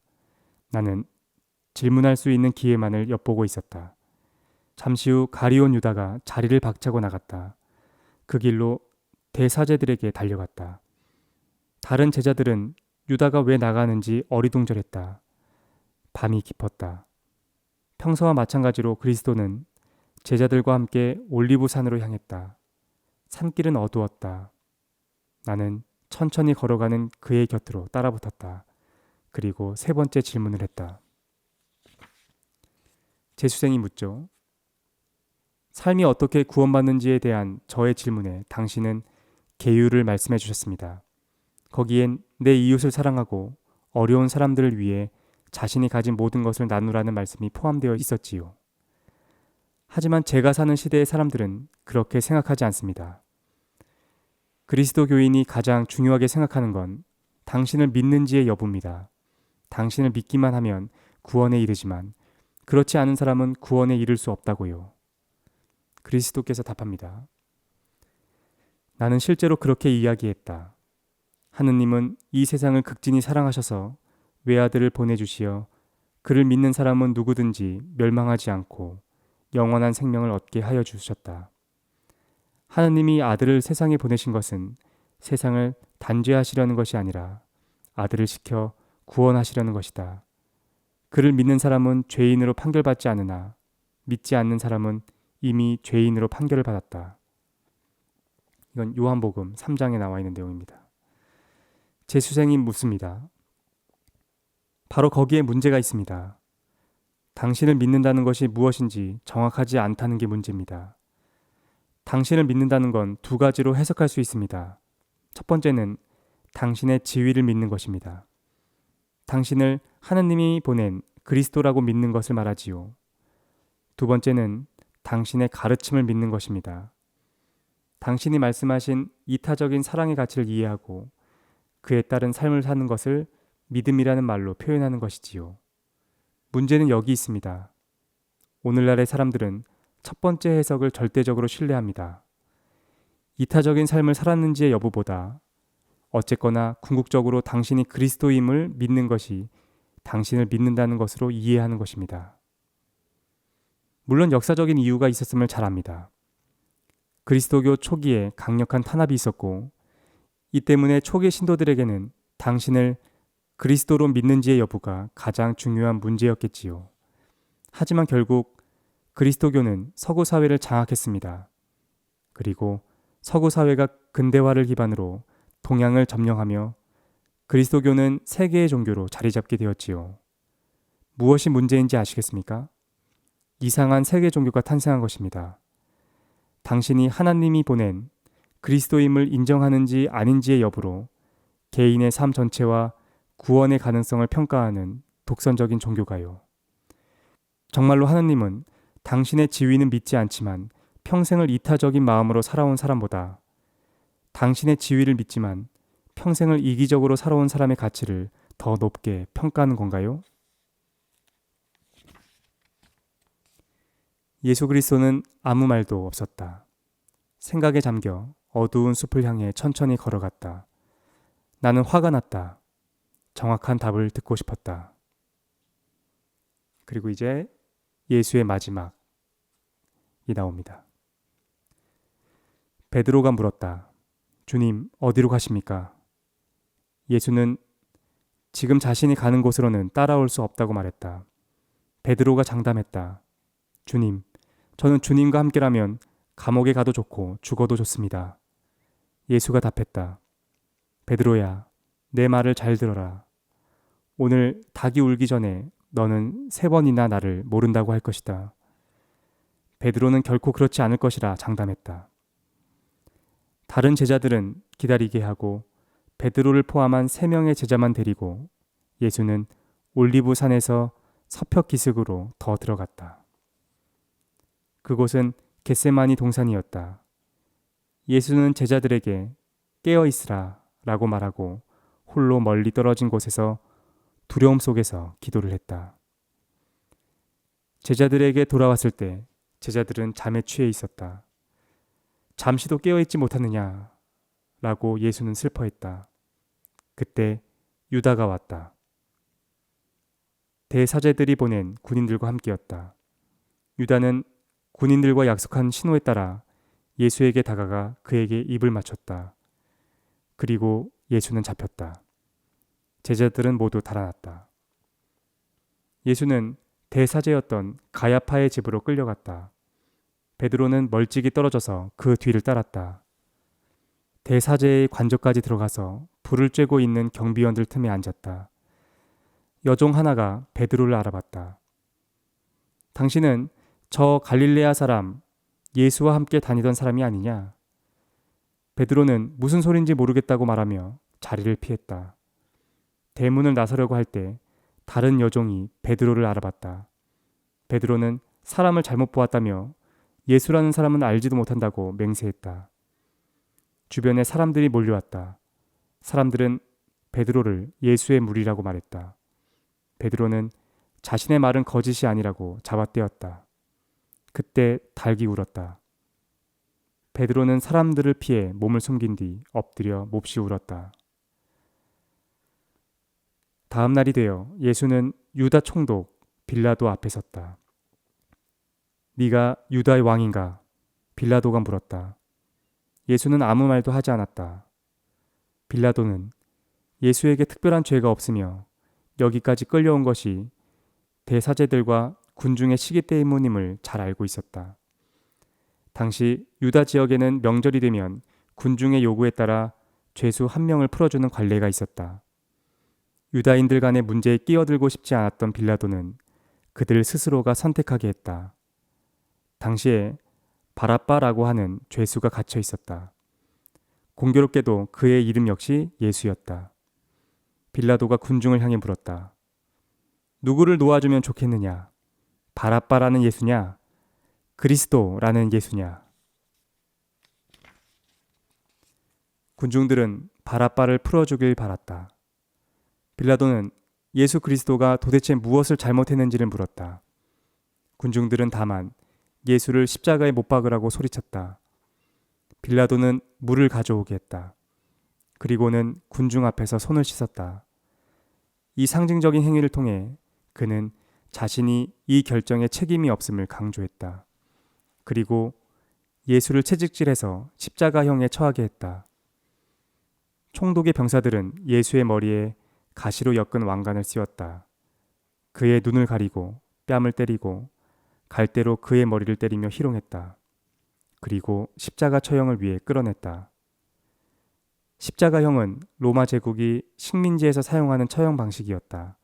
A: 나는 질문할 수 있는 기회만을 엿보고 있었다. 잠시 후 가리온 유다가 자리를 박차고 나갔다. 그 길로 대사제들에게 달려갔다. 다른 제자들은 유다가 왜 나가는지 어리둥절했다. 밤이 깊었다. 평소와 마찬가지로 그리스도는 제자들과 함께 올리브산으로 향했다. 산길은 어두웠다. 나는 천천히 걸어가는 그의 곁으로 따라붙었다. 그리고 세 번째 질문을 했다. 제수생이 묻죠. 삶이 어떻게 구원받는지에 대한 저의 질문에 당신은 계율을 말씀해 주셨습니다. 거기엔 내 이웃을 사랑하고 어려운 사람들을 위해 자신이 가진 모든 것을 나누라는 말씀이 포함되어 있었지요. 하지만 제가 사는 시대의 사람들은 그렇게 생각하지 않습니다. 그리스도 교인이 가장 중요하게 생각하는 건 당신을 믿는지의 여부입니다. 당신을 믿기만 하면 구원에 이르지만 그렇지 않은 사람은 구원에 이를 수 없다고요. 그리스도께서 답합니다. 나는 실제로 그렇게 이야기했다. 하느님은 이 세상을 극진히 사랑하셔서 외아들을 보내주시어 그를 믿는 사람은 누구든지 멸망하지 않고 영원한 생명을 얻게 하여 주셨다. 하느님이 아들을 세상에 보내신 것은 세상을 단죄하시려는 것이 아니라 아들을 시켜 구원하시려는 것이다. 그를 믿는 사람은 죄인으로 판결받지 않으나 믿지 않는 사람은 이미 죄인으로 판결을 받았다. 이건 요한복음 3장에 나와 있는 내용입니다. 제수생이 묻습니다. 바로 거기에 문제가 있습니다. 당신을 믿는다는 것이 무엇인지 정확하지 않다는 게 문제입니다. 당신을 믿는다는 건 두 가지로 해석할 수 있습니다. 첫 번째는 당신의 지위를 믿는 것입니다. 당신을 하느님이 보낸 그리스도라고 믿는 것을 말하지요. 두 번째는 당신의 가르침을 믿는 것입니다. 당신이 말씀하신 이타적인 사랑의 가치를 이해하고 그에 따른 삶을 사는 것을 믿음이라는 말로 표현하는 것이지요. 문제는 여기 있습니다. 오늘날의 사람들은 첫 번째 해석을 절대적으로 신뢰합니다. 이타적인 삶을 살았는지의 여부보다 어쨌거나 궁극적으로 당신이 그리스도임을 믿는 것이 당신을 믿는다는 것으로 이해하는 것입니다. 물론 역사적인 이유가 있었음을 잘 압니다. 그리스도교 초기에 강력한 탄압이 있었고 이 때문에 초기 신도들에게는 당신을 그리스도로 믿는지의 여부가 가장 중요한 문제였겠지요. 하지만 결국 그리스도교는 서구 사회를 장악했습니다. 그리고 서구 사회가 근대화를 기반으로 동양을 점령하며 그리스도교는 세계의 종교로 자리 잡게 되었지요. 무엇이 문제인지 아시겠습니까? 이상한 세계 종교가 탄생한 것입니다. 당신이 하나님이 보낸 그리스도임을 인정하는지 아닌지의 여부로 개인의 삶 전체와 구원의 가능성을 평가하는 독선적인 종교가요. 정말로 하나님은 당신의 지위는 믿지 않지만 평생을 이타적인 마음으로 살아온 사람보다 당신의 지위를 믿지만 평생을 이기적으로 살아온 사람의 가치를 더 높게 평가하는 건가요? 예수 그리스도는 아무 말도 없었다. 생각에 잠겨 어두운 숲을 향해 천천히 걸어갔다. 나는 화가 났다. 정확한 답을 듣고 싶었다. 그리고 이제 예수의 마지막이 나옵니다. 베드로가 물었다. 주님, 어디로 가십니까? 예수는 지금 자신이 가는 곳으로는 따라올 수 없다고 말했다. 베드로가 장담했다. 주님, 저는 주님과 함께라면 감옥에 가도 좋고 죽어도 좋습니다. 예수가 답했다. 베드로야, 내 말을 잘 들어라. 오늘 닭이 울기 전에 너는 3번이나 나를 모른다고 할 것이다. 베드로는 결코 그렇지 않을 것이라 장담했다. 다른 제자들은 기다리게 하고 베드로를 포함한 3명의 제자만 데리고 예수는 올리브 산에서 서평 기슭으로 더 들어갔다. 그곳은 겟세마니 동산이었다. 예수는 제자들에게 깨어 있으라 라고 말하고 홀로 멀리 떨어진 곳에서 두려움 속에서 기도를 했다. 제자들에게 돌아왔을 때 제자들은 잠에 취해 있었다. 잠시도 깨어있지 못하느냐 라고 예수는 슬퍼했다. 그때 유다가 왔다. 대사제들이 보낸 군인들과 함께였다. 유다는 군인들과 약속한 신호에 따라 예수에게 다가가 그에게 입을 맞췄다. 그리고 예수는 잡혔다. 제자들은 모두 달아났다. 예수는 대사제였던 가야파의 집으로 끌려갔다. 베드로는 멀찍이 떨어져서 그 뒤를 따랐다. 대사제의 관저까지 들어가서 불을 쬐고 있는 경비원들 틈에 앉았다. 여종 하나가 베드로를 알아봤다. 당신은 저 갈릴레아 사람 예수와 함께 다니던 사람이 아니냐? 베드로는 무슨 소린지 모르겠다고 말하며 자리를 피했다. 대문을 나서려고 할 때 다른 여종이 베드로를 알아봤다. 베드로는 사람을 잘못 보았다며 예수라는 사람은 알지도 못한다고 맹세했다. 주변에 사람들이 몰려왔다. 사람들은 베드로를 예수의 무리라고 말했다. 베드로는 자신의 말은 거짓이 아니라고 잡아떼었다. 그때 닭이 울었다. 베드로는 사람들을 피해 몸을 숨긴 뒤 엎드려 몹시 울었다. 다음 날이 되어 예수는 유다 총독 빌라도 앞에 섰다. 네가 유다의 왕인가? 빌라도가 물었다. 예수는 아무 말도 하지 않았다. 빌라도는 예수에게 특별한 죄가 없으며 여기까지 끌려온 것이 대사제들과 군중의 시기 때문임을 잘 알고 있었다. 당시 유다 지역에는 명절이 되면 군중의 요구에 따라 죄수 1명을 풀어주는 관례가 있었다. 유다인들 간의 문제에 끼어들고 싶지 않았던 빌라도는 그들 스스로가 선택하게 했다. 당시에 바라빠라고 하는 죄수가 갇혀 있었다. 공교롭게도 그의 이름 역시 예수였다. 빌라도가 군중을 향해 물었다. 누구를 놓아주면 좋겠느냐? 바라빠라는 예수냐? 그리스도라는 예수냐? 군중들은 바라빠를 풀어주길 바랐다. 빌라도는 예수 그리스도가 도대체 무엇을 잘못했는지를 물었다. 군중들은 다만 예수를 십자가에 못 박으라고 소리쳤다. 빌라도는 물을 가져오게 했다. 그리고는 군중 앞에서 손을 씻었다. 이 상징적인 행위를 통해 그는 자신이 이 결정에 책임이 없음을 강조했다. 그리고 예수를 채찍질해서 십자가형에 처하게 했다. 총독의 병사들은 예수의 머리에 가시로 엮은 왕관을 씌웠다. 그의 눈을 가리고 뺨을 때리고 갈대로 그의 머리를 때리며 희롱했다. 그리고 십자가 처형을 위해 끌어냈다. 십자가형은 로마 제국이 식민지에서 사용하는 처형 방식이었다.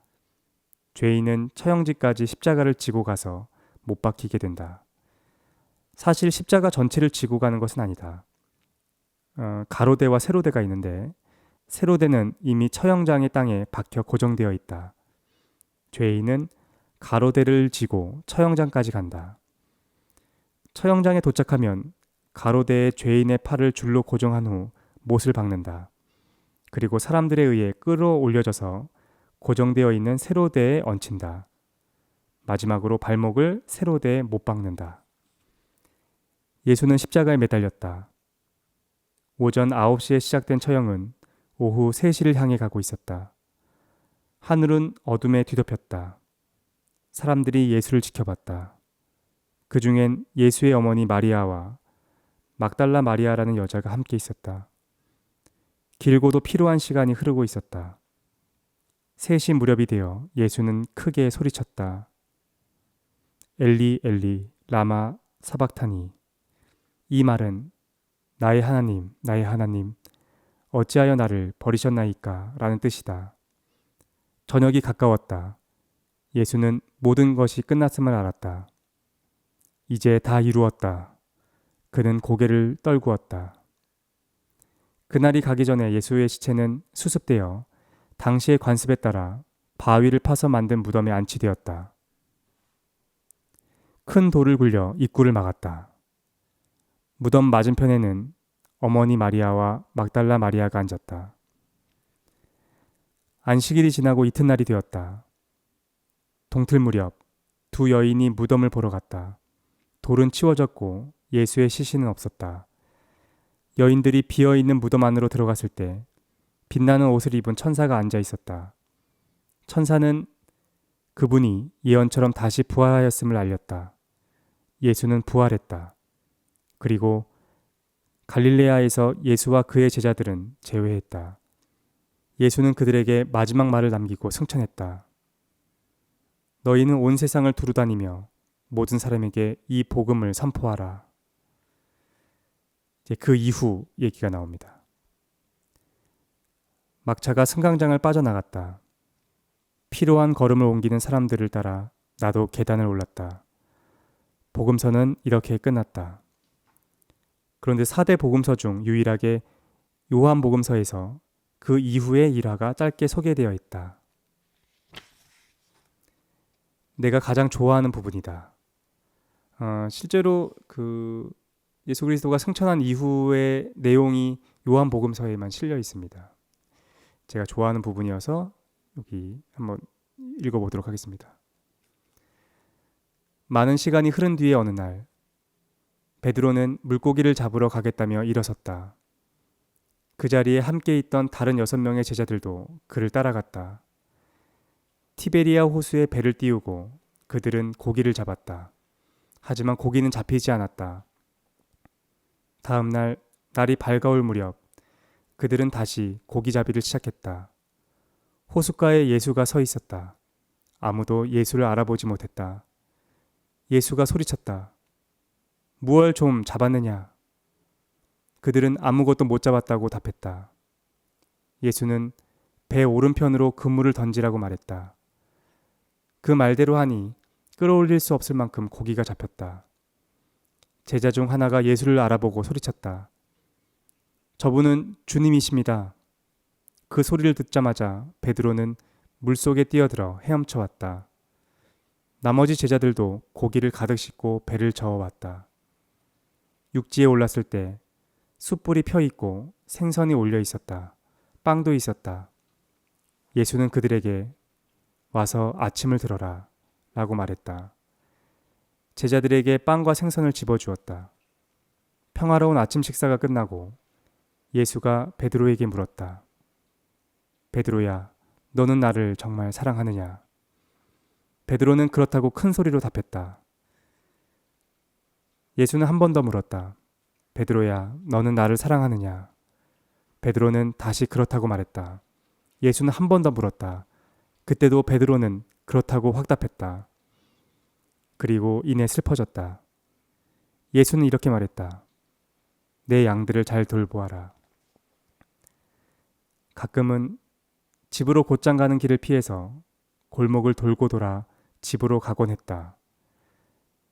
A: 죄인은 처형지까지 십자가를 지고 가서 못 박히게 된다. 사실 십자가 전체를 지고 가는 것은 아니다. 가로대와 세로대가 있는데 세로대는 이미 처형장의 땅에 박혀 고정되어 있다. 죄인은 가로대를 지고 처형장까지 간다. 처형장에 도착하면 가로대에 죄인의 팔을 줄로 고정한 후 못을 박는다. 그리고 사람들에 의해 끌어올려져서 고정되어 있는 세로대에 얹힌다. 마지막으로 발목을 세로대에 못 박는다. 예수는 십자가에 매달렸다. 오전 9시에 시작된 처형은 오후 3시를 향해 가고 있었다. 하늘은 어둠에 뒤덮였다. 사람들이 예수를 지켜봤다. 그 중엔 예수의 어머니 마리아와 막달라 마리아라는 여자가 함께 있었다. 길고도 피로한 시간이 흐르고 있었다. 3시 무렵이 되어 예수는 크게 소리쳤다. 엘리 엘리 라마 사박타니. 이 말은 나의 하나님 나의 하나님 어찌하여 나를 버리셨나이까? 라는 뜻이다. 저녁이 가까웠다. 예수는 모든 것이 끝났음을 알았다. 이제 다 이루었다. 그는 고개를 떨구었다. 그날이 가기 전에 예수의 시체는 수습되어 당시의 관습에 따라 바위를 파서 만든 무덤에 안치되었다. 큰 돌을 굴려 입구를 막았다. 무덤 맞은편에는 어머니 마리아와 막달라 마리아가 앉았다. 안식일이 지나고 이튿날이 되었다. 동틀 무렵 두 여인이 무덤을 보러 갔다. 돌은 치워졌고 예수의 시신은 없었다. 여인들이 비어있는 무덤 안으로 들어갔을 때 빛나는 옷을 입은 천사가 앉아 있었다. 천사는 그분이 예언처럼 다시 부활하였음을 알렸다. 예수는 부활했다. 그리고 갈릴레아에서 예수와 그의 제자들은 재회했다. 예수는 그들에게 마지막 말을 남기고 승천했다. 너희는 온 세상을 두루다니며 모든 사람에게 이 복음을 선포하라. 이제 그 이후 얘기가 나옵니다. 막차가 승강장을 빠져나갔다. 피로한 걸음을 옮기는 사람들을 따라 나도 계단을 올랐다. 복음서는 이렇게 끝났다. 그런데 4대 복음서 중 유일하게 요한복음서에서 그 이후의 일화가 짧게 소개되어 있다. 내가 가장 좋아하는 부분이다. 실제로 그 예수 그리스도가 승천한 이후의 내용이 요한복음서에만 실려 있습니다. 제가 좋아하는 부분이어서 여기 한번 읽어보도록 하겠습니다. 많은 시간이 흐른 뒤에 어느 날 베드로는 물고기를 잡으러 가겠다며 일어섰다. 그 자리에 함께 있던 다른 6명의 제자들도 그를 따라갔다. 티베리아 호수에 배를 띄우고 그들은 고기를 잡았다. 하지만 고기는 잡히지 않았다. 다음 날 날이 밝아올 무렵 그들은 다시 고기잡이를 시작했다. 호숫가에 예수가 서 있었다. 아무도 예수를 알아보지 못했다. 예수가 소리쳤다. 무얼 좀 잡았느냐? 그들은 아무것도 못 잡았다고 답했다. 예수는 배 오른편으로 그물을 던지라고 말했다. 그 말대로 하니 끌어올릴 수 없을 만큼 고기가 잡혔다. 제자 중 하나가 예수를 알아보고 소리쳤다. 저분은 주님이십니다. 그 소리를 듣자마자 베드로는 물속에 뛰어들어 헤엄쳐 왔다. 나머지 제자들도 고기를 가득 싣고 배를 저어왔다. 육지에 올랐을 때 숯불이 펴 있고 생선이 올려 있었다. 빵도 있었다. 예수는 그들에게 와서 아침을 들어라 라고 말했다. 제자들에게 빵과 생선을 집어주었다. 평화로운 아침 식사가 끝나고 예수가 베드로에게 물었다. 베드로야, 너는 나를 정말 사랑하느냐? 베드로는 그렇다고 큰 소리로 답했다. 예수는 한 번 더 물었다. 베드로야, 너는 나를 사랑하느냐? 베드로는 다시 그렇다고 말했다. 예수는 한 번 더 물었다. 그때도 베드로는 그렇다고 확답했다. 그리고 이내 슬퍼졌다. 예수는 이렇게 말했다. 내 양들을 잘 돌보아라. 가끔은 집으로 곧장 가는 길을 피해서 골목을 돌고 돌아 집으로 가곤 했다.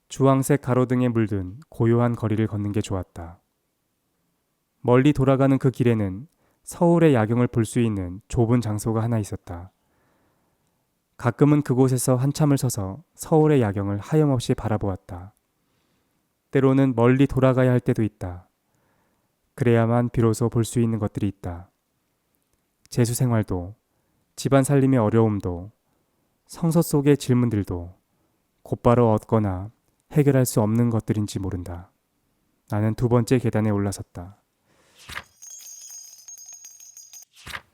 A: 주황색 가로등에 물든 고요한 거리를 걷는 게 좋았다. 멀리 돌아가는 그 길에는 서울의 야경을 볼 수 있는 좁은 장소가 하나 있었다. 가끔은 그곳에서 한참을 서서 서울의 야경을 하염없이 바라보았다. 때로는 멀리 돌아가야 할 때도 있다. 그래야만 비로소 볼 수 있는 것들이 있다. 재수 생활도, 집안 살림의 어려움도, 성서 속의 질문들도 곧바로 얻거나 해결할 수 없는 것들인지 모른다. 나는 2번째 계단에 올라섰다.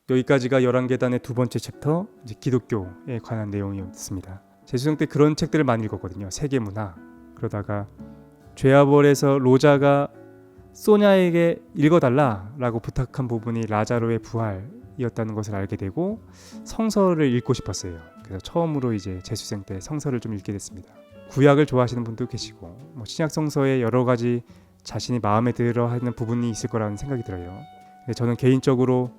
A: 여기까지가 11계단의 2번째 챕터, 이제 기독교에 관한 내용이었습니다. 재수생 때 그런 책들을 많이 읽었거든요. 세계문화. 그러다가 죄와벌에서 로자가 소냐에게 읽어달라라고 부탁한 부분이 라자로의 부활이었다는 것을 알게 되고 성서를 읽고 싶었어요. 그래서 처음으로 이제 재수생 때 성서를 좀 읽게 됐습니다. 구약을 좋아하시는 분도 계시고 신약 성서에 여러 가지 자신이 마음에 들어 하는 부분이 있을 거라는 생각이 들어요. 저는 개인적으로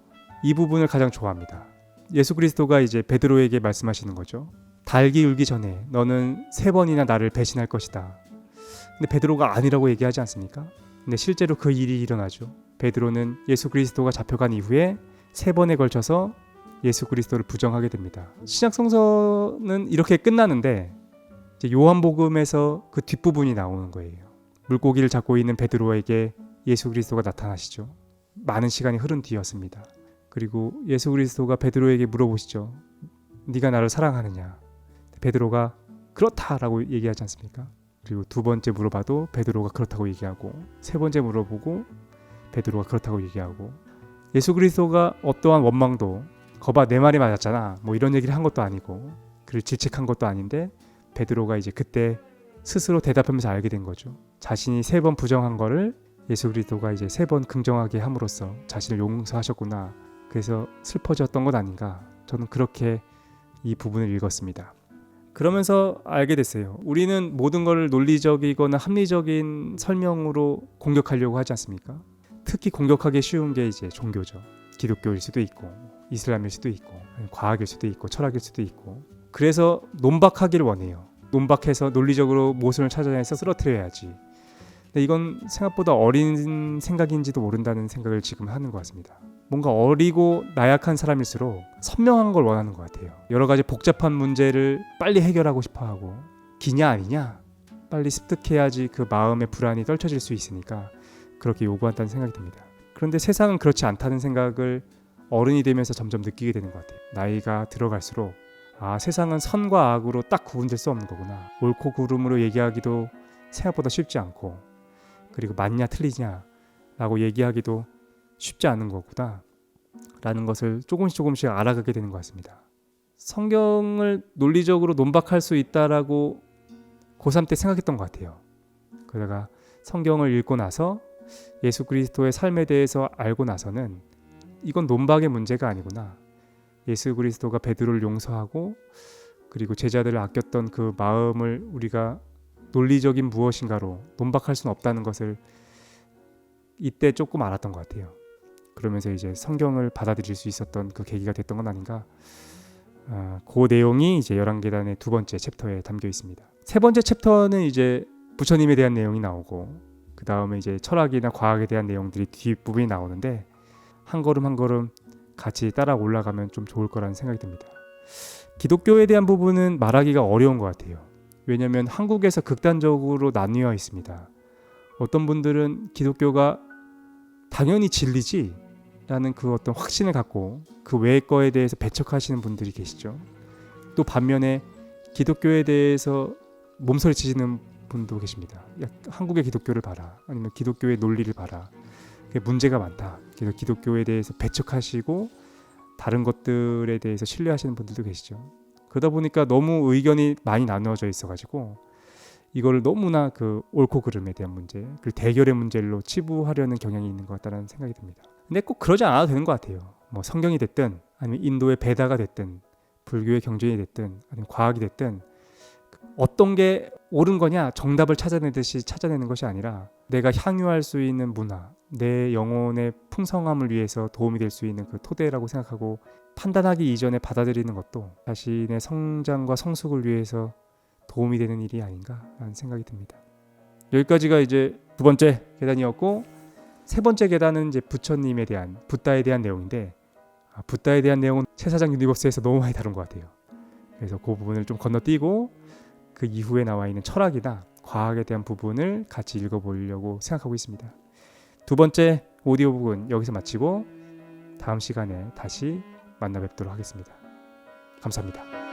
A: 이 부분을 가장 좋아합니다. 예수 그리스도가 이제 베드로에게 말씀하시는 거죠. 달기 울기 전에 너는 3번이나 나를 배신할 것이다. 근데 베드로가 아니라고 얘기하지 않습니까? 근데 실제로 그 일이 일어나죠. 베드로는 예수 그리스도가 잡혀간 이후에 3번에 걸쳐서 예수 그리스도를 부정하게 됩니다. 신약 성서는 이렇게 끝나는데 이제 요한복음에서 그 뒷부분이 나오는 거예요. 물고기를 잡고 있는 베드로에게 예수 그리스도가 나타나시죠. 많은 시간이 흐른 뒤였습니다. 그리고 예수 그리스도가 베드로에게 물어보시죠. 네가 나를 사랑하느냐? 베드로가 그렇다라고 얘기하지 않습니까? 그리고 2번째 물어봐도 베드로가 그렇다고 얘기하고 3번째 물어보고 베드로가 그렇다고 얘기하고 예수 그리스도가 어떠한 원망도 거봐 내 말이 맞았잖아 뭐 이런 얘기를 한 것도 아니고 그를 질책한 것도 아닌데 베드로가 이제 그때 스스로 대답하면서 알게 된 거죠. 자신이 3번 부정한 거를 예수 그리스도가 이제 3번 긍정하게 함으로써 자신을 용서하셨구나. 그래서 슬퍼졌던 것 아닌가. 저는 그렇게 이 부분을 읽었습니다. 그러면서 알게 됐어요. 우리는 모든 걸 논리적이거나 합리적인 설명으로 공격하려고 하지 않습니까? 특히 공격하기 쉬운 게 이제 종교죠. 기독교일 수도 있고 이슬람일 수도 있고 과학일 수도 있고 철학일 수도 있고 그래서 논박하기를 원해요. 논박해서 논리적으로 모순을 찾아내서 쓰러뜨려야지. 근데 이건 생각보다 어린 생각인지도 모른다는 생각을 지금 하는 것 같습니다. 뭔가 어리고 나약한 사람일수록 선명한 걸 원하는 것 같아요. 여러 가지 복잡한 문제를 빨리 해결하고 싶어하고 기냐 아니냐 빨리 습득해야지 그 마음의 불안이 떨쳐질 수 있으니까 그렇게 요구한다는 생각이 듭니다. 그런데 세상은 그렇지 않다는 생각을 어른이 되면서 점점 느끼게 되는 것 같아요. 나이가 들어갈수록 세상은 선과 악으로 딱 구분될 수 없는 거구나. 옳고 그름으로 얘기하기도 생각보다 쉽지 않고 그리고 맞냐 틀리냐 라고 얘기하기도 쉽지 않은 거구나 라는 것을 조금씩 알아가게 되는 것 같습니다. 성경을 논리적으로 논박할 수 있다라고 고3 때 생각했던 것 같아요. 그러다가 성경을 읽고 나서 예수 그리스도의 삶에 대해서 알고 나서는 이건 논박의 문제가 아니구나. 예수 그리스도가 베드로를 용서하고 그리고 제자들을 아꼈던 그 마음을 우리가 논리적인 무엇인가로 논박할 수는 없다는 것을 이때 조금 알았던 것 같아요. 그러면서 이제 성경을 받아들일 수 있었던 그 계기가 됐던 건 아닌가. 그 내용이 이제 11계단의 2번째 챕터에 담겨 있습니다. 3번째 챕터는 이제 부처님에 대한 내용이 나오고 그 다음에 이제 철학이나 과학에 대한 내용들이 뒷부분이 나오는데 한 걸음 한 걸음 같이 따라 올라가면 좀 좋을 거라는 생각이 듭니다. 기독교에 대한 부분은 말하기가 어려운 것 같아요. 왜냐하면 한국에서 극단적으로 나뉘어 있습니다. 어떤 분들은 기독교가 당연히 진리지 라는 그 어떤 확신을 갖고 그 외의 거에 대해서 배척하시는 분들이 계시죠. 또 반면에 기독교에 대해서 몸서리 치시는 분도 계십니다. 한국의 기독교를 봐라 아니면 기독교의 논리를 봐라. 그게 문제가 많다. 그래서 기독교에 대해서 배척하시고 다른 것들에 대해서 신뢰하시는 분들도 계시죠. 그러다 보니까 너무 의견이 많이 나누어져 있어가지고 이걸 너무나 그 옳고 그름에 대한 문제 그리고 대결의 문제로 치부하려는 경향이 있는 것 같다는 생각이 듭니다. 근데 꼭 그러지 않아도 되는 것 같아요. 뭐 성경이 됐든 아니면 인도의 베다가 됐든 불교의 경전이 됐든 아니면 과학이 됐든 어떤 게 옳은 거냐 정답을 찾아내듯이 찾아내는 것이 아니라 내가 향유할 수 있는 문화 내 영혼의 풍성함을 위해서 도움이 될 수 있는 그 토대라고 생각하고 판단하기 이전에 받아들이는 것도 자신의 성장과 성숙을 위해서 도움이 되는 일이 아닌가라는 생각이 듭니다. 여기까지가 이제 2번째 계단이었고 3번째 계단은 이제 부처님에 대한 붓다에 대한 내용인데 붓다에 대한 내용은 최사장 유니버스에서 너무 많이 다룬 것 같아요. 그래서 그 부분을 좀 건너뛰고 그 이후에 나와 있는 철학이나 과학에 대한 부분을 같이 읽어보려고 생각하고 있습니다. 2번째 오디오북은 여기서 마치고 다음 시간에 다시 만나 뵙도록 하겠습니다. 감사합니다.